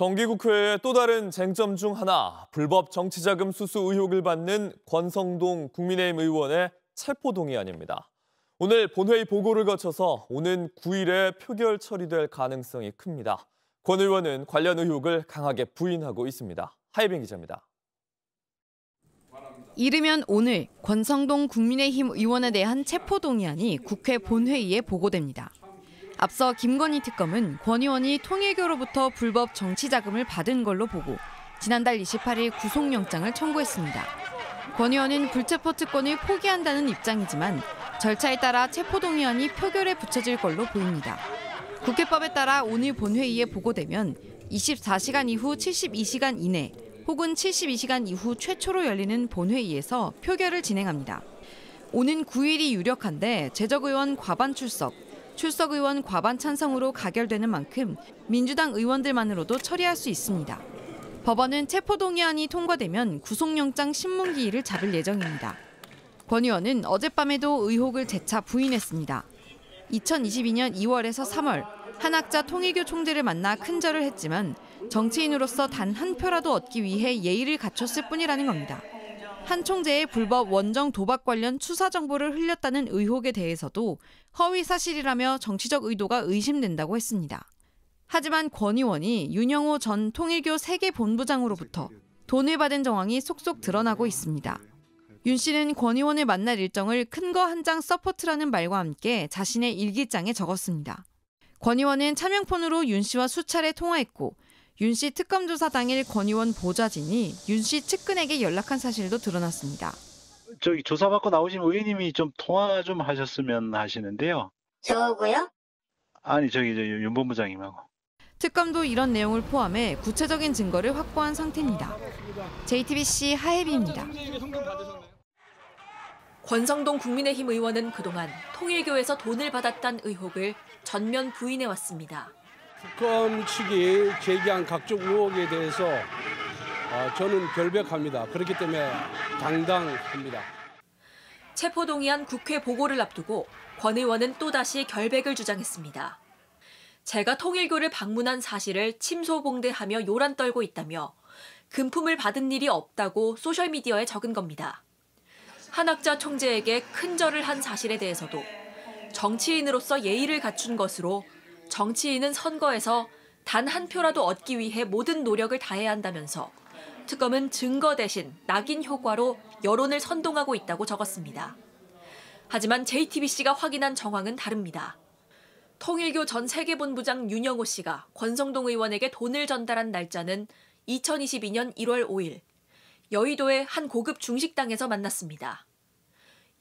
정기국회의 또 다른 쟁점 중 하나, 불법 정치자금 수수 의혹을 받는 권성동 국민의힘 의원의 체포동의안입니다. 오늘 본회의 보고를 거쳐서 오는 9일에 표결 처리될 가능성이 큽니다. 권 의원은 관련 의혹을 강하게 부인하고 있습니다. 하예빈 기자입니다. 이르면 오늘 권성동 국민의힘 의원에 대한 체포동의안이 국회 본회의에 보고됩니다. 앞서 김건희 특검은 권 의원이 통일교로부터 불법 정치자금을 받은 걸로 보고 지난달 28일 구속영장을 청구했습니다. 권 의원은 불체포 특권을 포기한다는 입장이지만 절차에 따라 체포동의안이 표결에 붙여질 걸로 보입니다. 국회법에 따라 오늘 본회의에 보고되면 24시간 이후 72시간 이내 혹은 72시간 이후 최초로 열리는 본회의에서 표결을 진행합니다. 오는 9일이 유력한데 재적의원 과반 출석, 출석의원 과반 찬성으로 가결되는 만큼 민주당 의원들만으로도 처리할 수 있습니다. 법원은 체포동의안이 통과되면 구속영장 신문기일을 잡을 예정입니다. 권 의원은 어젯밤에도 의혹을 재차 부인했습니다. 2022년 2월에서 3월 한학자 통일교 총재를 만나 큰절을 했지만 정치인으로서 단 한 표라도 얻기 위해 예의를 갖췄을 뿐이라는 겁니다. 한 총재의 불법 원정 도박 관련 수사 정보를 흘렸다는 의혹에 대해서도 허위 사실이라며 정치적 의도가 의심된다고 했습니다. 하지만 권 의원이 윤영호 전 통일교 세계본부장으로부터 돈을 받은 정황이 속속 드러나고 있습니다. 윤 씨는 권 의원을 만날 일정을 큰 거 한 장 서포트라는 말과 함께 자신의 일기장에 적었습니다. 권 의원은 차명폰으로 윤 씨와 수차례 통화했고 윤 씨 특검 조사 당일 권 의원 보좌진이 윤 씨 측근에게 연락한 사실도 드러났습니다. 조사받고 나오신 의원님이 좀 통화 좀 하셨으면 하시는데요. 저하고요? 아니 윤 본부장님하고. 특검도 이런 내용을 포함해 구체적인 증거를 확보한 상태입니다. JTBC 하예빈입니다. 권성동 국민의힘 의원은 그동안 통일교에서 돈을 받았다는 의혹을 전면 부인해왔습니다. 특검 측이 제기한 각종 의혹에 대해서 저는 결백합니다. 그렇기 때문에 당당합니다. 체포동의안 국회 보고를 앞두고 권 의원은 또다시 결백을 주장했습니다. 제가 통일교를 방문한 사실을 침소봉대하며 요란 떨고 있다며 금품을 받은 일이 없다고 소셜미디어에 적은 겁니다. 한학자 총재에게 큰절을 한 사실에 대해서도 정치인으로서 예의를 갖춘 것으로 정치인은 선거에서 단 한 표라도 얻기 위해 모든 노력을 다해야 한다면서 특검은 증거 대신 낙인 효과로 여론을 선동하고 있다고 적었습니다. 하지만 JTBC가 확인한 정황은 다릅니다. 통일교 전 세계본부장 윤영호 씨가 권성동 의원에게 돈을 전달한 날짜는 2022년 1월 5일, 여의도의 한 고급 중식당에서 만났습니다.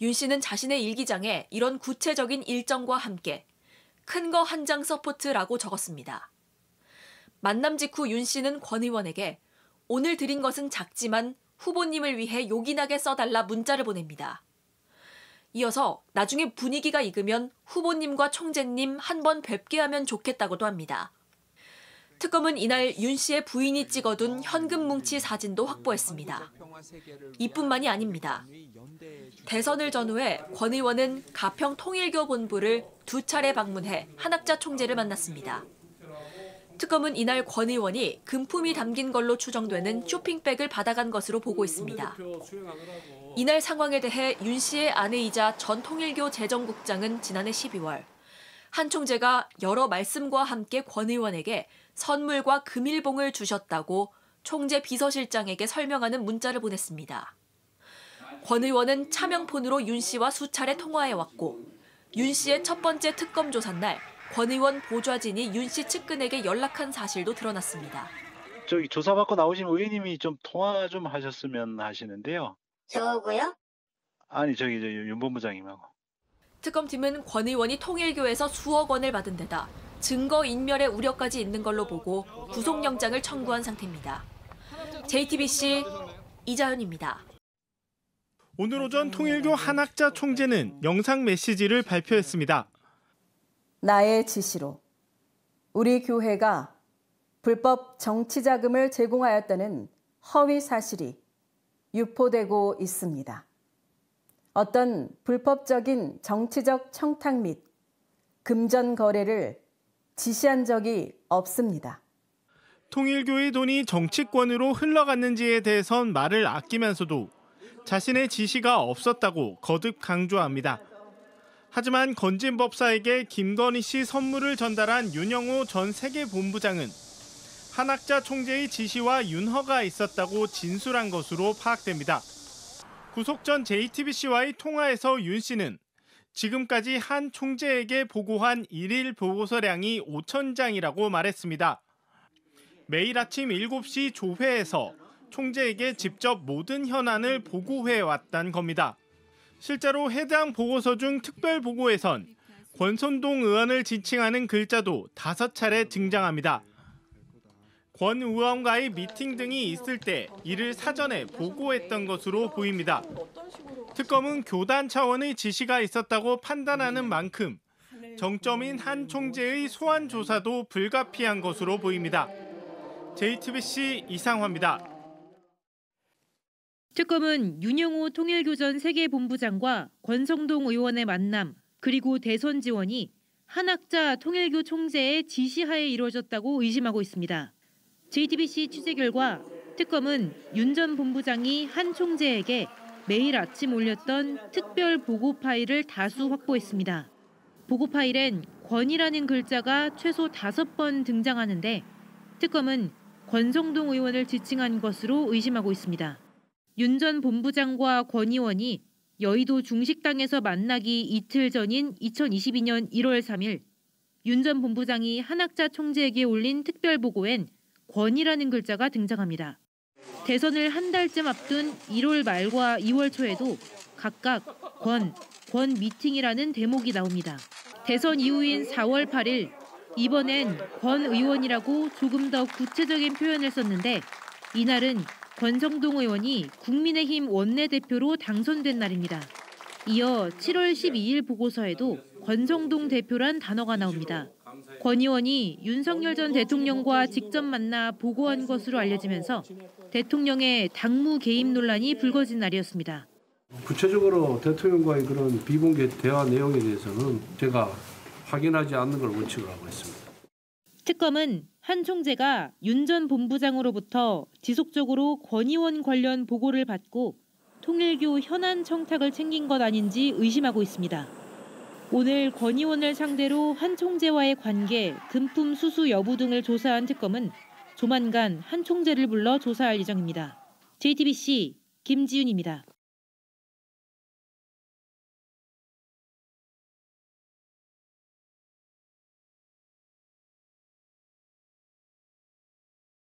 윤 씨는 자신의 일기장에 이런 구체적인 일정과 함께 큰 거 한 장 서포트라고 적었습니다. 만남 직후 윤 씨는 권 의원에게 오늘 드린 것은 작지만 후보님을 위해 요긴하게 써달라 문자를 보냅니다. 이어서 나중에 분위기가 익으면 후보님과 총재님 한번 뵙게 하면 좋겠다고도 합니다. 특검은 이날 윤 씨의 부인이 찍어둔 현금 뭉치 사진도 확보했습니다. 이뿐만이 아닙니다. 대선을 전후해 권 의원은 가평 통일교 본부를 2차례 방문해 한학자 총재를 만났습니다. 특검은 이날 권 의원이 금품이 담긴 걸로 추정되는 쇼핑백을 받아간 것으로 보고 있습니다. 이날 상황에 대해 윤 씨의 아내이자 전 통일교 재정국장은 지난해 12월 한 총재가 여러 말씀과 함께 권 의원에게 선물과 금일봉을 주셨다고 총재 비서실장에게 설명하는 문자를 보냈습니다. 권 의원은 차명폰으로 윤 씨와 수차례 통화해왔고 윤 씨의 첫 번째 특검 조사 날 권 의원 보좌진이 윤 씨 측근에게 연락한 사실도 드러났습니다. 조사받고 나오신 의원님이 좀 통화 좀 하셨으면 하시는데요. 저하고요? 아니 윤 본부장님하고. 특검팀은 권 의원이 통일교에서 수억 원을 받은 데다 증거인멸의 우려까지 있는 걸로 보고 구속영장을 청구한 상태입니다. JTBC 이자연입니다. 오늘 오전 통일교 한학자 총재는 영상 메시지를 발표했습니다. 나의 지시로 우리 교회가 불법 정치자금을 제공하였다는 허위 사실이 유포되고 있습니다. 어떤 불법적인 정치적 청탁 및 금전 거래를 지시한 적이 없습니다. 통일교의 돈이 정치권으로 흘러갔는지에 대해선 말을 아끼면서도 자신의 지시가 없었다고 거듭 강조합니다. 하지만 건진법사에게 김건희 씨 선물을 전달한 윤영호 전 세계본부장은 한학자 총재의 지시와 윤허가 있었다고 진술한 것으로 파악됩니다. 구속 전 JTBC와의 통화에서 윤 씨는 지금까지 한 총재에게 보고한 일일 보고서량이 5,000장이라고 말했습니다. 매일 아침 7시 조회에서 총재에게 직접 모든 현안을 보고해왔다는 겁니다. 실제로 해당 보고서 중 특별보고에선 권선동 의원을 지칭하는 글자도 5차례 등장합니다. 권 의원과의 미팅 등이 있을 때 이를 사전에 보고했던 것으로 보입니다. 특검은 교단 차원의 지시가 있었다고 판단하는 만큼 정점인 한 총재의 소환 조사도 불가피한 것으로 보입니다. JTBC 이상화입니다. 특검은 윤영호 통일교 전 세계본부장과 권성동 의원의 만남 그리고 대선 지원이 한학자 통일교 총재의 지시하에 이루어졌다고 의심하고 있습니다. JTBC 취재 결과 특검은 윤 전 본부장이 한 총재에게 매일 아침 올렸던 특별 보고 파일을 다수 확보했습니다. 보고 파일엔 권이라는 글자가 최소 5번 등장하는데 특검은 권성동 의원을 지칭한 것으로 의심하고 있습니다. 윤 전 본부장과 권 의원이 여의도 중식당에서 만나기 이틀 전인 2022년 1월 3일 윤 전 본부장이 한학자 총재에게 올린 특별보고엔 권이라는 글자가 등장합니다. 대선을 한 달쯤 앞둔 1월 말과 2월 초에도 각각 권 미팅이라는 대목이 나옵니다. 대선 이후인 4월 8일 이번엔 권 의원이라고 조금 더 구체적인 표현을 썼는데 이날은 권성동 의원이 국민의힘 원내대표로 당선된 날입니다. 이어 7월 12일 보고서에도 권성동 대표란 단어가 나옵니다. 권 의원이 윤석열 전 대통령과 직접 만나 보고한 것으로 알려지면서 대통령의 당무 개입 논란이 불거진 날이었습니다. 구체적으로 대통령과의 그런 비공개 대화 내용에 대해서는 제가 확인하지 않는 걸 원칙으로 하고 있습니다. 특검은 한 총재가 윤 전 본부장으로부터 지속적으로 권 의원 관련 보고를 받고 통일교 현안 청탁을 챙긴 것 아닌지 의심하고 있습니다. 오늘 권 의원을 상대로 한 총재와의 관계, 금품 수수 여부 등을 조사한 특검은 조만간 한 총재를 불러 조사할 예정입니다. JTBC 김지윤입니다.